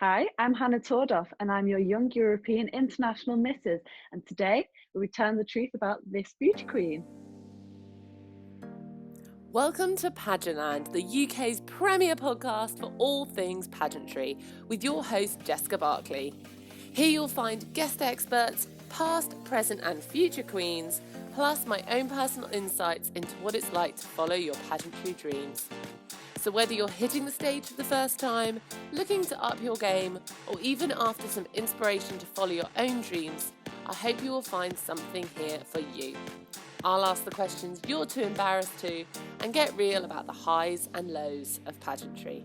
Hi, I'm Hannah Tordoff and I'm your Young European International Missus, and today we return the truth about this beauty queen. Welcome to Pageant Land, the UK's premier podcast for all things pageantry, with your host Jessica Barkley. Here you'll find guest experts, past, present and future queens, plus my own personal insights into what it's like to follow your pageantry dreams. So whether you're hitting the stage for the first time, looking to up your game, or even after some inspiration to follow your own dreams, I hope you will find something here for you. I'll ask the questions you're too embarrassed to and get real about the highs and lows of pageantry.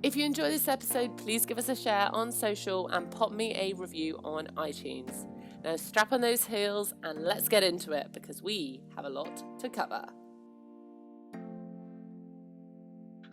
If you enjoy this episode, please give us a share on social and pop me a review on iTunes. Now strap on those heels and let's get into it because we have a lot to cover.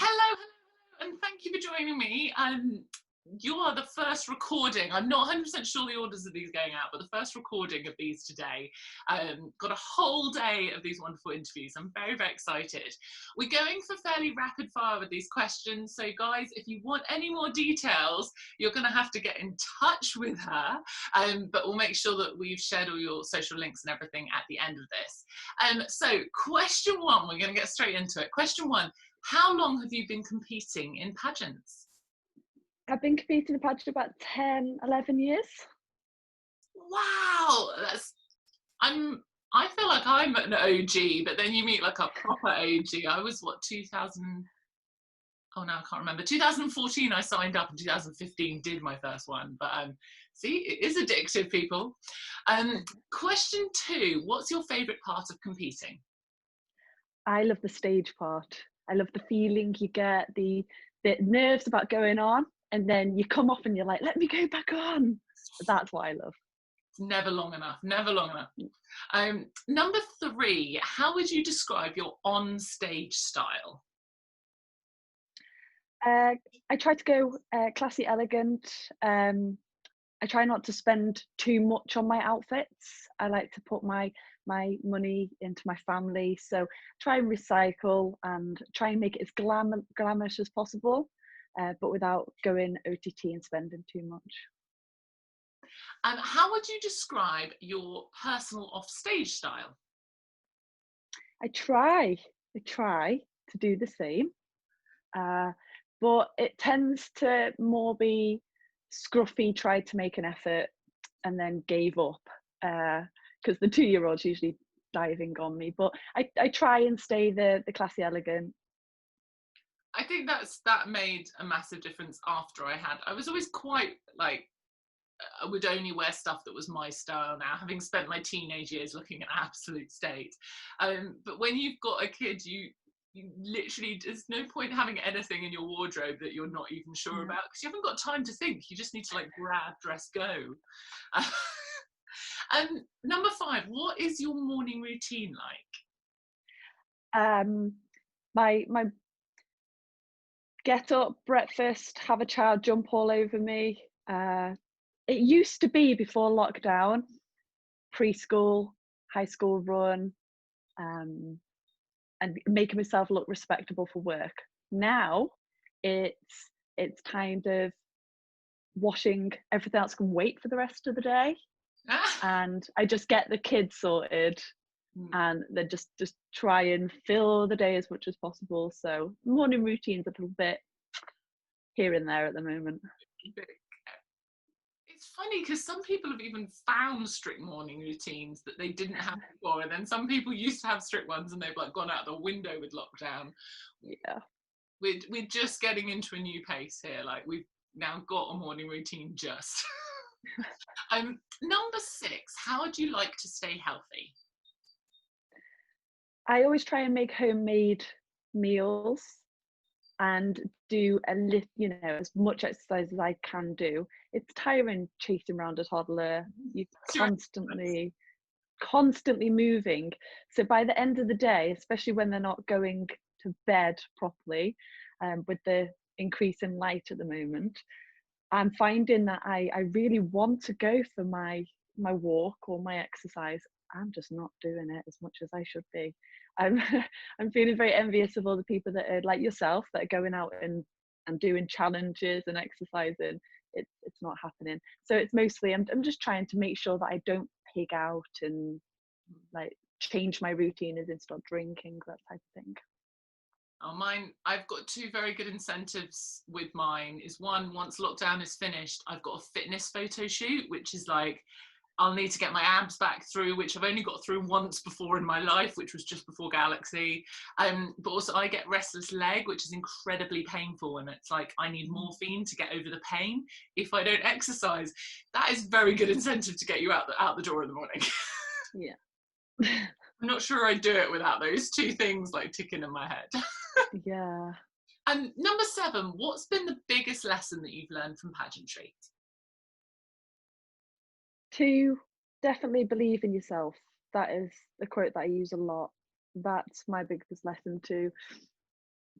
Hello, and thank you for joining me. You are the first recording. I'm not 100% sure the orders of these going out, but the first recording of these today. Got a whole day of these wonderful interviews. I'm very, very excited. We're going for fairly rapid fire with these questions. So guys, if you want any more details, you're going to have to get in touch with her. But we'll make sure that we've shared all your social links and everything at the end of this. So question one, we're going to get straight into it. Question one. How long have you been competing in pageants? I've been competing in pageant about 10, 11 years. Wow, I feel like I'm an OG, but then you meet like a proper OG. I was 2000, oh no, I can't remember. 2014 I signed up and 2015 did my first one. But see, it is addictive, people. Question two, what's your favourite part of competing? I love the stage part. I love the feeling you get, the nerves about going on, and then you come off and you're like, let me go back on. That's what I love. It's never long enough, never long enough. Number three, how would you describe your on-stage style? I try to go classy, elegant. I try not to spend too much on my outfits. I like to put my money into my family, so try and recycle and try and make it as glamorous as possible, but without going OTT and spending too much. How would you describe your personal off-stage style? I try to do the same, but it tends to more be scruffy, tried to make an effort and then gave up, because the 2-year-old's usually diving on me, but I try and stay the classy, elegant. I think that made a massive difference after I was always quite like, I would only wear stuff that was my style now, having spent my teenage years looking at absolute state. But when you've got a kid, you literally, there's no point having anything in your wardrobe that you're not even sure about, because you haven't got time to think. You just need to like grab, dress, go. Number five, what is your morning routine like? My get up, breakfast, have a child jump all over me. It used to be before lockdown, preschool, high school run, and making myself look respectable for work. Now it's kind of washing everything else can wait for the rest of the day. And I just get the kids sorted and then just try and fill the day as much as possible. So morning routine's a little bit here and there at the moment. It's funny because some people have even found strict morning routines that they didn't have before, and then some people used to have strict ones and they've like gone out the window with lockdown. Yeah, we're just getting into a new pace here. Like we've now got a morning routine just. Number six, how would you like to stay healthy? I always try and make homemade meals and do as much exercise as I can do. It's tiring chasing around a toddler. You're constantly moving. So by the end of the day, especially when they're not going to bed properly, with the increase in light at the moment, I'm finding that I really want to go for my walk or my exercise. I'm just not doing it as much as I should be. I'm feeling very envious of all the people that are like yourself that are going out and doing challenges and exercising, it's not happening. So it's mostly I'm just trying to make sure that I don't pig out and like change my routine as in start drinking, that type of thing. Oh, mine, I've got two very good incentives with mine. Is one, once lockdown is finished, I've got a fitness photo shoot, which is like, I'll need to get my abs back through, which I've only got through once before in my life, which was just before Galaxy. But also I get restless leg, which is incredibly painful. And it's like, I need morphine to get over the pain if I don't exercise. That is very good incentive to get you out the door in the morning. Yeah. I'm not sure I'd do it without those two things like ticking in my head. Yeah. And number 7, what's been the biggest lesson that you've learned from pageantry? To definitely believe in yourself. That is a quote that I use a lot. That's my biggest lesson, to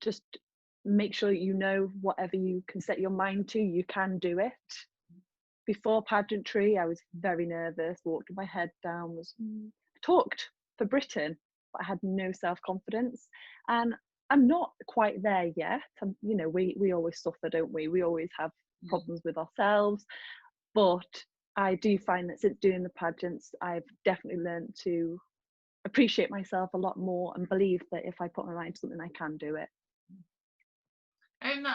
just make sure you know whatever you can set your mind to, you can do it. Before pageantry, I was very nervous, walked with my head down, talked for Britain, but I had no self-confidence. And I'm not quite there yet. You know, we always suffer, don't we? We always have problems with ourselves. But I do find that since doing the pageants, I've definitely learned to appreciate myself a lot more and believe that if I put my mind to something, I can do it. And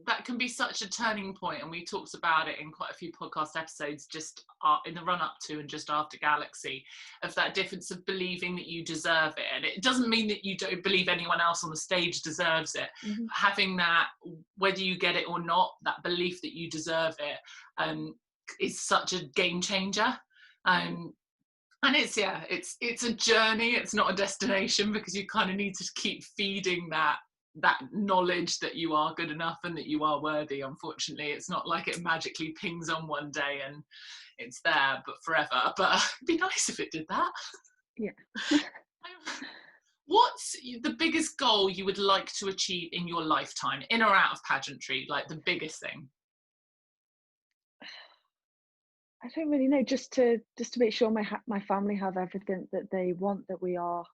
that can be such a turning point, and we talked about it in quite a few podcast episodes just in the run up to and just after Galaxy, of that difference of believing that you deserve it. And it doesn't mean that you don't believe anyone else on the stage deserves it. Mm-hmm. Having that, whether you get it or not, that belief that you deserve it is such a game changer. And it's a journey, it's not a destination, because you kind of need to keep feeding that knowledge that you are good enough and that you are worthy. Unfortunately, it's not like it magically pings on one day and it's there but forever, but it'd be nice if it did that. Yeah. What's the biggest goal you would like to achieve in your lifetime, in or out of pageantry, like the biggest thing? I don't really know, just to make sure my family have everything that they want, that we are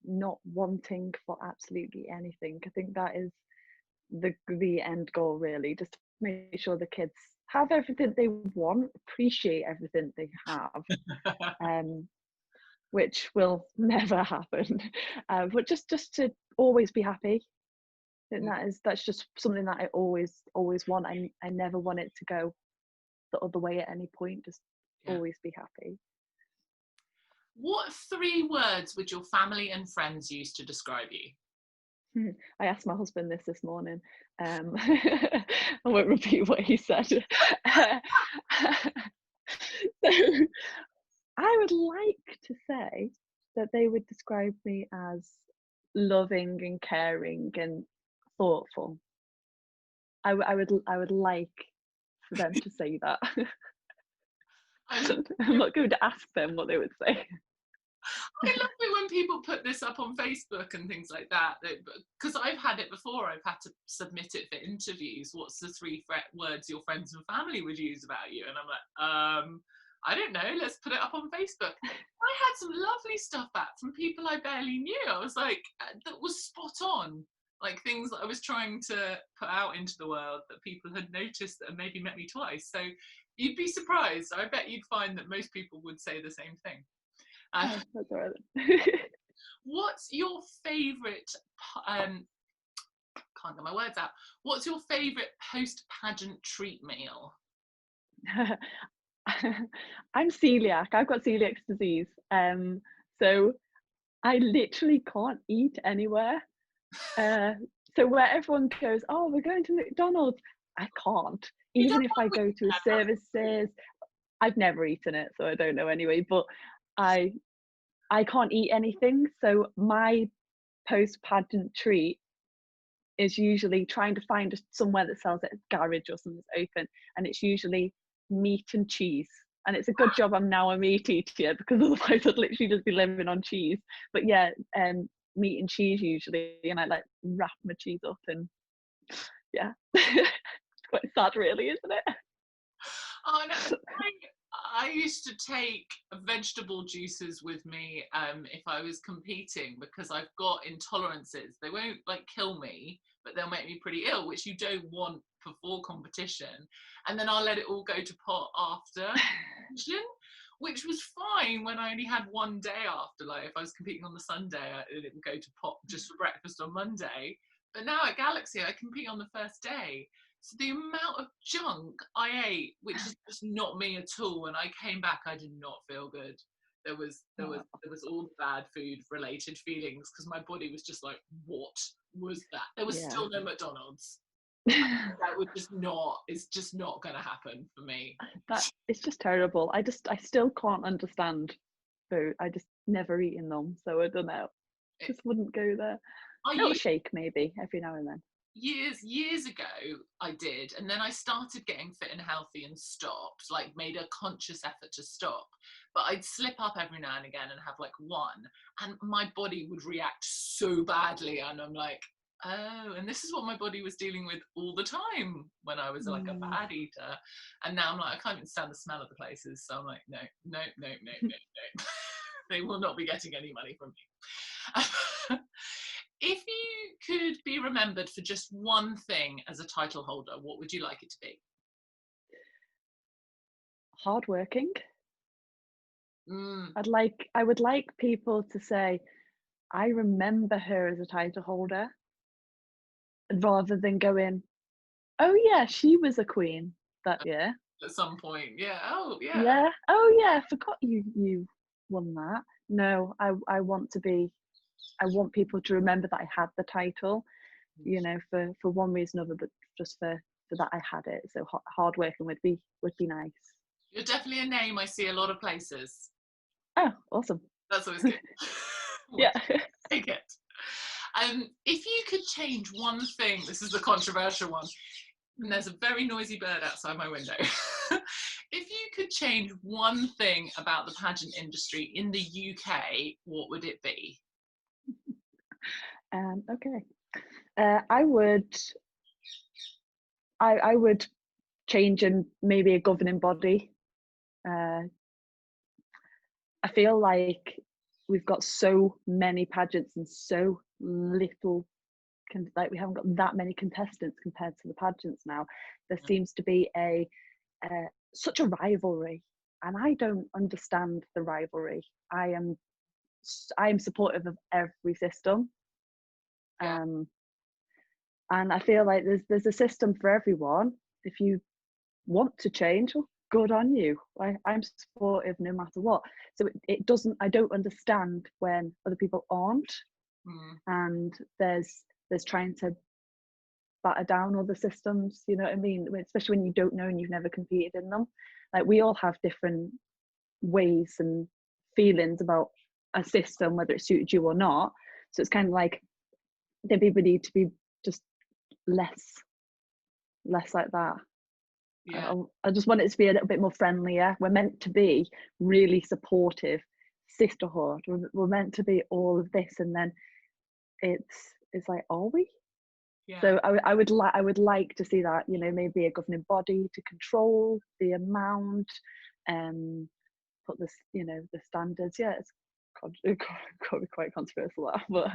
not wanting for absolutely anything. I think that is the end goal, really, just to make sure the kids have everything they want, appreciate everything they have, which will never happen, but just to always be happy. And that's just something that I always want. I never want it to go the other way at any point, just always be happy. What 3 words would your family and friends use to describe you? I asked my husband this morning. I won't repeat what he said. So I would like to say that they would describe me as loving and caring and thoughtful. I would like for them to say that. I'm not going to ask them what they would say. I love it when people put this up on Facebook and things like that, because I've had it before. I've had to submit it for interviews. What's the 3 words your friends and family would use about you? And I'm like, I don't know, let's put it up on Facebook. I had some lovely stuff back from people I barely knew. I was like, that was spot on. Like things that I was trying to put out into the world that people had noticed that had maybe met me twice. So you'd be surprised. I bet you'd find that most people would say the same thing. That's all right. What's your favourite, can't get my words out, what's your favourite post-pageant treat meal? I'm celiac. I've got celiac disease. So I literally can't eat anywhere. So where everyone goes, oh, we're going to McDonald's, I can't. Even if I go to services, I've never eaten it, so I don't know anyway, but I can't eat anything. So my post-pageant treat is usually trying to find somewhere that sells it, a garage or something that's open, and it's usually meat and cheese. And it's a good job I'm now a meat eater, because otherwise I'd literally just be living on cheese. But yeah, meat and cheese usually, and I like wrap my cheese up, and yeah. It's quite sad really, isn't it? Oh no, I used to take vegetable juices with me if I was competing, because I've got intolerances. They won't like kill me, but they'll make me pretty ill, which you don't want before competition. And then I'll let it all go to pot after competition, which was fine when I only had one day after. Like if I was competing on the Sunday, it would go to pot just for breakfast on Monday. But now at Galaxy, I compete on the first day. So the amount of junk I ate, which is just not me at all, when I came back, I did not feel good. There was all bad food related feelings, because my body was just like, what was that? There was still no McDonald's. That would just not, it's just not going to happen for me. It's just terrible. I still can't understand food. I just never eaten them, so I don't know. Just wouldn't go there. Milkshake maybe every now and then. Years ago I did, and then I started getting fit and healthy and stopped, like made a conscious effort to stop. But I'd slip up every now and again and have like one, and my body would react so badly, and I'm like, oh, and this is what my body was dealing with all the time when I was like a bad eater. And now I'm like, I can't even stand the smell of the places, so I'm like, no. They will not be getting any money from me. If you could be remembered for just one thing as a title holder, what would you like it to be? Hardworking. I would like people to say, I remember her as a title holder, rather than going, oh yeah, she was a queen that year. At some point, yeah. Oh yeah. Yeah. Oh yeah, I forgot you won that. No, I want people to remember that I had the title, you know, for one reason or other, but just for that I had it. So hard working would be nice. You're definitely a name I see a lot of places. Oh, awesome. That's always good. Yeah. Take it. If you could change one thing, this is the controversial one, and there's a very noisy bird outside my window. If you could change one thing about the pageant industry in the UK, what would it be? Okay. I would change in maybe a governing body. I feel like we've got so many pageants and so little, like we haven't got that many contestants compared to the pageants now. There seems to be such a rivalry, and I don't understand the rivalry. I am supportive of every system. And I feel like there's a system for everyone. If you want to change, well, good on you. I'm supportive no matter what. So it doesn't, I don't understand when other people aren't. And there's trying to batter down other systems, you know what I mean? Especially when you don't know and you've never competed in them. Like we all have different ways and feelings about a system, whether it suited you or not. So it's kind of like, then people need to be just less like that. I just want it to be a little bit more friendlier. We're meant to be really supportive sisterhood. We're meant to be all of this, and then it's like, are we? So I would like to see that, you know, maybe a governing body to control the amount, put this, you know, the standards. Yeah, it's got to be quite controversial, that, but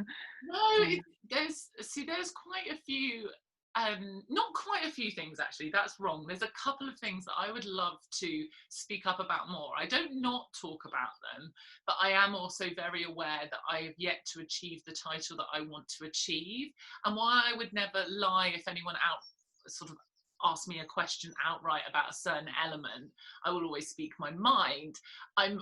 no, there's quite a few. Not quite a few things, actually, that's wrong. There's a couple of things that I would love to speak up about more. I don't not talk about them, but I am also very aware that I have yet to achieve the title that I want to achieve. And while I would never lie if anyone sort of ask me a question outright about a certain element, I will always speak my mind. I'm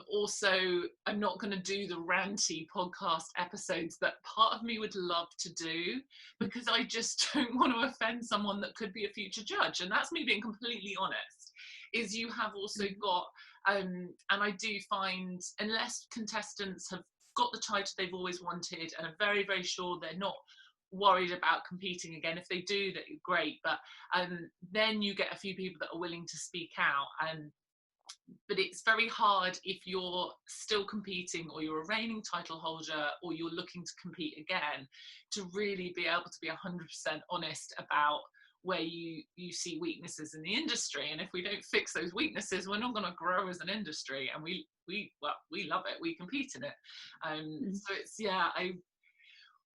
not going to do the ranty podcast episodes that part of me would love to do, because I just don't want to offend someone that could be a future judge. And that's me being completely honest, is you have also got, and I do find, unless contestants have got the title they've always wanted and are very, very sure they're not worried about competing again, if they do, that great, but then you get a few people that are willing to speak out. But it's very hard if you're still competing, or you're a reigning title holder, or you're looking to compete again, to really be able to be 100% honest about where you see weaknesses in the industry, and if we don't fix those weaknesses, we're not going to grow as an industry. And we love it, we compete in it. So it's,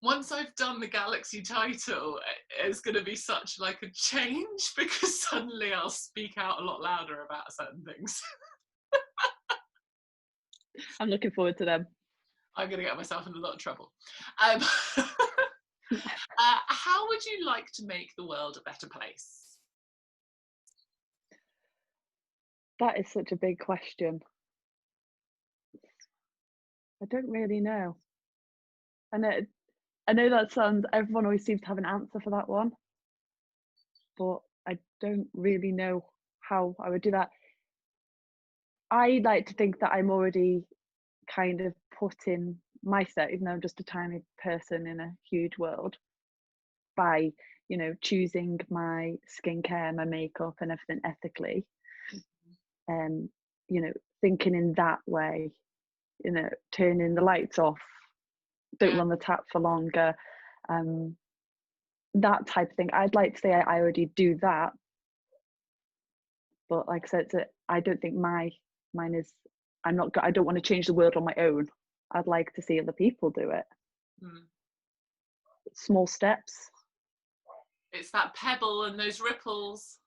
once I've done the Galaxy title, it's going to be such like a change, because suddenly I'll speak out a lot louder about certain things. I'm looking forward to them. I'm going to get myself in a lot of trouble. How would you like to make the world a better place? That is such a big question. I don't really know. I know that sounds, everyone always seems to have an answer for that one, but I don't really know how I would do that. I like to think that I'm already kind of putting myself, even though I'm just a tiny person in a huge world, by, you know, choosing my skincare, my makeup and everything ethically, and you know, thinking in that way, you know, turning the lights off, don't run the tap for longer, that type of thing. I'd like to say I already do that, but like I said, I don't think mine is, I don't want to change the world on my own. I'd like to see other people do it. Small steps. It's that pebble and those ripples.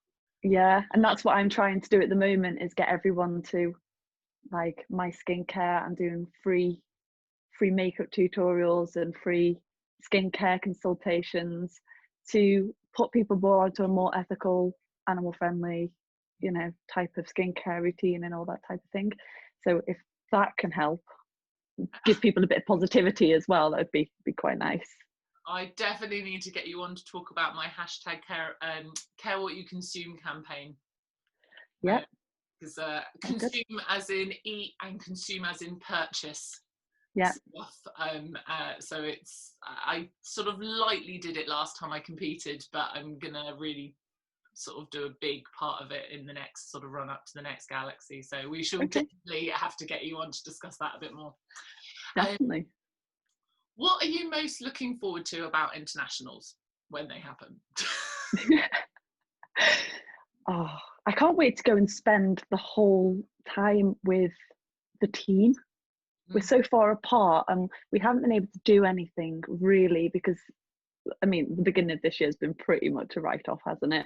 Yeah, and that's what I'm trying to do at the moment, is get everyone to like my skincare. I'm doing free makeup tutorials and free skincare consultations to put people more onto a more ethical, animal friendly, you know, type of skincare routine and all that type of thing. So if that can help give people a bit of positivity as well, that'd be quite nice. I definitely need to get you on to talk about my hashtag care what you consume campaign. Yeah. Because consume as in eat and consume as in purchase. Yeah. Stuff. So it's, I sort of lightly did it last time I competed, but I'm gonna really sort of do a big part of it in the next sort of run up to the next Galaxy. So we should definitely have to get you on to discuss that a bit more. Definitely. What are you most looking forward to about internationals when they happen? Oh, I can't wait to go and spend the whole time with the team. We're so far apart and we haven't been able to do anything really, because I mean the beginning of this year has been pretty much a write-off, hasn't it?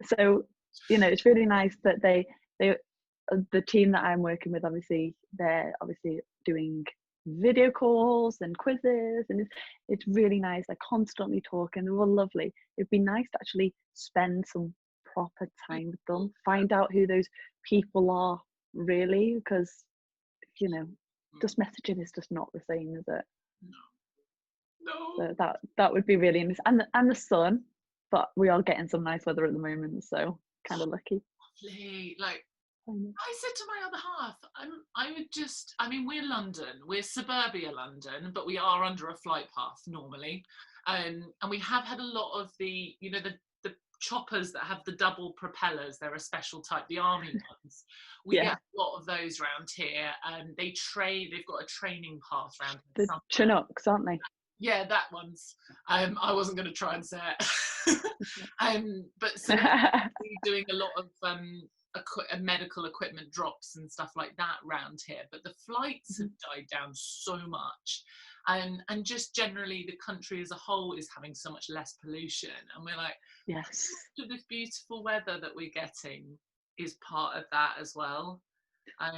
So, you know, it's really nice that they the team that I'm working with, obviously they're obviously doing video calls and quizzes, and it's really nice. They're constantly talking, they're all lovely. It'd be nice to actually spend some proper time with them, find out who those people are really, because you know, just messaging is just not the same, is it? No. So that would be really nice. And the sun, but we are getting some nice weather at the moment, so kind of lucky. Lovely. Like I said to my other half, I would just, I mean, we're London, we're suburbia London, but we are under a flight path normally, and we have had a lot of the, you know, the choppers that have the double propellers. They're a special type, the army ones. We get a lot of those around here, and they've got a training path around here. The Chinooks, aren't they? Yeah, that one's. I wasn't going to try and say it. But so we're doing a lot of medical equipment drops and stuff like that round here. But the flights have died down so much, and just generally the country as a whole is having so much less pollution. And we're like, yes, this beautiful weather that we're getting is part of that as well. I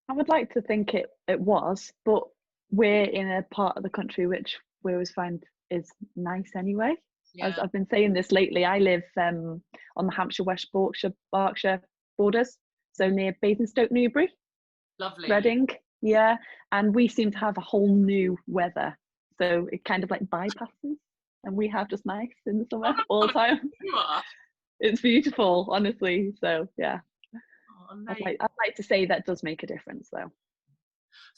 would like to think it was, but we're in a part of the country which we always find is nice anyway. As I've been saying this lately, I live on the Hampshire, West Berkshire borders, so near Basingstoke, Newbury. Lovely. Reading, yeah, and we seem to have a whole new weather, so it kind of like bypasses, and we have just nice in the summer all the time. It's beautiful, honestly. So yeah, I'd like to say that does make a difference, though.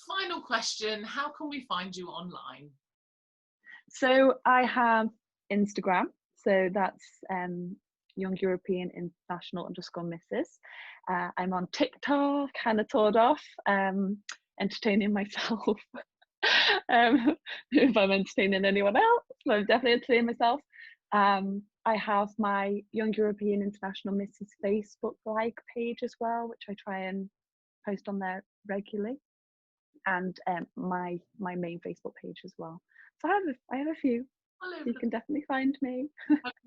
Final question: how can we find you online? So I have Instagram, so that's Young European International _Mrs. I'm on TikTok, Hannah Tordoff, entertaining myself. If I'm entertaining anyone else, I'm definitely entertaining myself. I have my Young European International Mrs. Facebook page as well, which I try and post on there regularly, and my main Facebook page as well. So I have a few. You can definitely find me.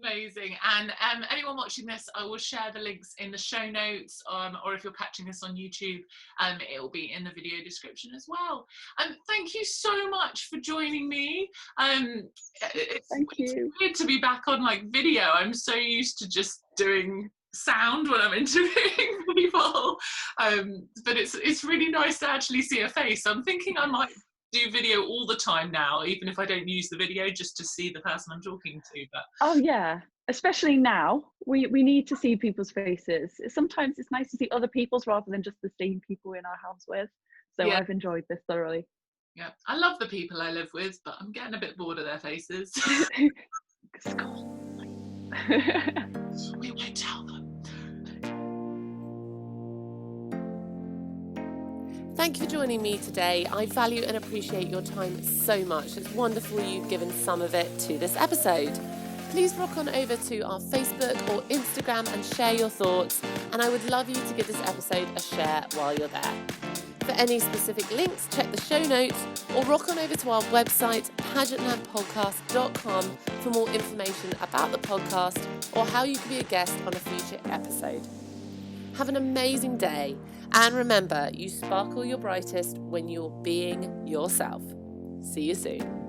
Amazing. And anyone watching this, I will share the links in the show notes, or if you're catching this on YouTube, it will be in the video description as well. And thank you so much for joining me. It's weird to be back on video. I'm so used to just doing sound when I'm interviewing people, but it's really nice to actually see a face. I'm thinking I might do video all the time now, even if I don't use the video, just to see the person I'm talking to. But oh yeah, especially now, we need to see people's faces. Sometimes it's nice to see other people's rather than just the same people in our house with. So yeah. I've enjoyed this thoroughly. Yeah, I love the people I live with, but I'm getting a bit bored of their faces. We won't tell them. Thank you for joining me today. I value and appreciate your time so much. It's wonderful you've given some of it to this episode. Please rock on over to our Facebook or Instagram and share your thoughts. And I would love you to give this episode a share while you're there. For any specific links, check the show notes or rock on over to our website, pageantlandpodcast.com, for more information about the podcast or how you can be a guest on a future episode. Have an amazing day. And remember, you sparkle your brightest when you're being yourself. See you soon.